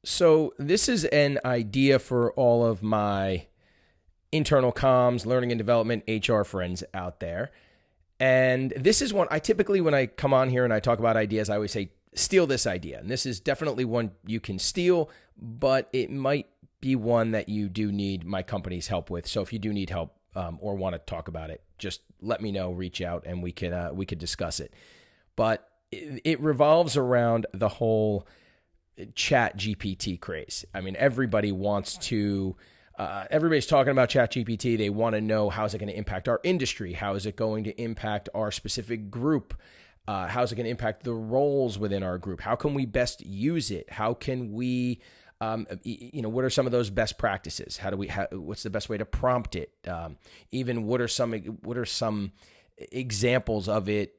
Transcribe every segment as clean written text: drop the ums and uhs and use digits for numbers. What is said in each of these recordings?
So this is an idea for all of my internal comms, learning and development, HR friends out there. And this is one I typically, when I come on here and I talk about ideas, I always say, steal this idea. And this is definitely one you can steal, but it might be one that you do need my company's help with. So if you do need help or want to talk about it, just let me know, reach out, and we could discuss it. But it revolves around the whole ChatGPT craze. I mean, everybody wants to, everybody's talking about ChatGPT. They want to know, how's it going to impact our industry? How is it going to impact our specific group? How's it going to impact the roles within our group? How can we best use it? How can we, what are some of those best practices? What's the best way to prompt it? Even what are some examples of it,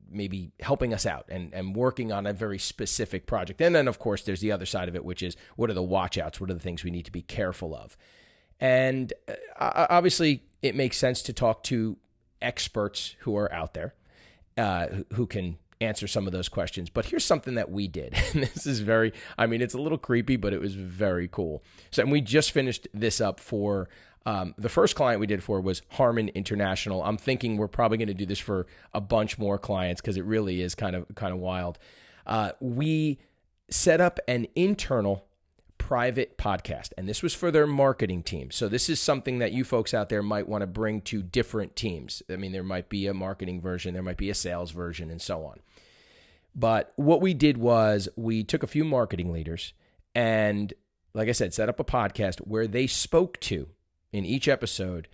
maybe helping us out and working on a very specific project. And then, of course, there's the other side of it, which is, what are the watch-outs? What are the things we need to be careful of? And obviously, it makes sense to talk to experts who are out there, who can answer some of those questions. But here's something that we did. And this is it's a little creepy, but it was very cool. So, and we just finished this up for the first client we did for was Harman International. I'm thinking we're probably going to do this for a bunch more clients because it really is kind of wild. We set up an internal private podcast, and this was for their marketing team. So this is something that you folks out there might want to bring to different teams. I mean, there might be a marketing version, there might be a sales version, and so on. But what we did was we took a few marketing leaders and, like I said, set up a podcast where they spoke to, in each episode,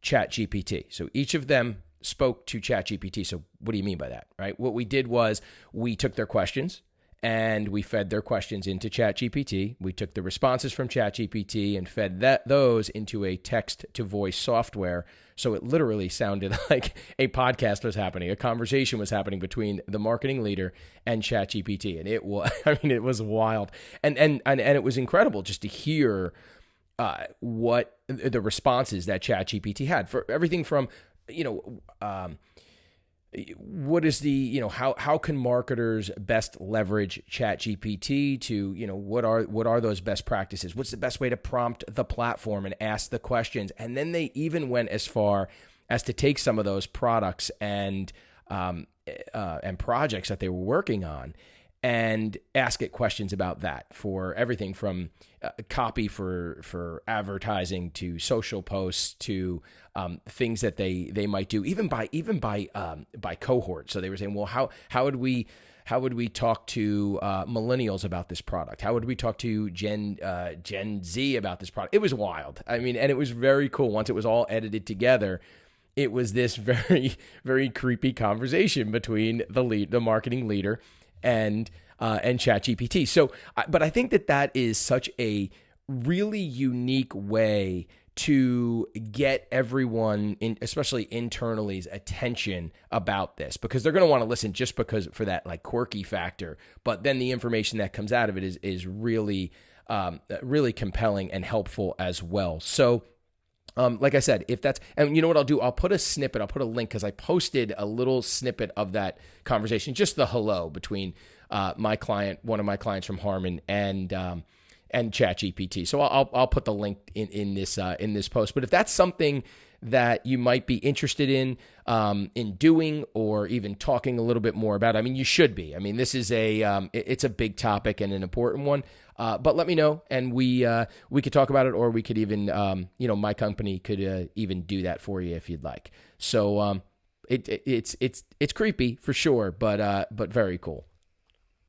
ChatGPT. So each of them spoke to ChatGPT. So what do you mean by that, right? What we did was we took their questions and we fed their questions into ChatGPT. We took the responses from ChatGPT and fed those into a text-to-voice software. So it literally sounded like a podcast was happening, a conversation was happening between the marketing leader and ChatGPT. And it was wild. And it was incredible just to hear what the responses that ChatGPT had for everything from, what is the, how can marketers best leverage ChatGPT to, what are those best practices? What's the best way to prompt the platform and ask the questions? And then they even went as far as to take some of those products and projects that they were working on and ask it questions about that, for everything from copy for advertising to social posts to things that they might do, even by cohort. So they were saying, well, how would we talk to millennials about this product? How would we talk to Gen Z about this product? It was wild. I mean, and it was very cool. Once it was all edited together, it was this very, very creepy conversation between the marketing leader and ChatGPT. So, but I think that is such a really unique way to get everyone, especially internally's attention about this, because they're going to want to listen just because for that like quirky factor. But then the information that comes out of it is really, really compelling and helpful as well. So, like I said, and you know what I'll do? I'll put a link, because I posted a little snippet of that conversation, just the hello between one of my clients from Harman and ChatGPT. So I'll put the link in this post. But if that's something that you might be interested in doing, or even talking a little bit more about, I mean, you should be. I mean, this is it's a big topic and an important one. But let me know, and we could talk about it, or we could even, my company could even do that for you if you'd like. So it's creepy for sure, but very cool.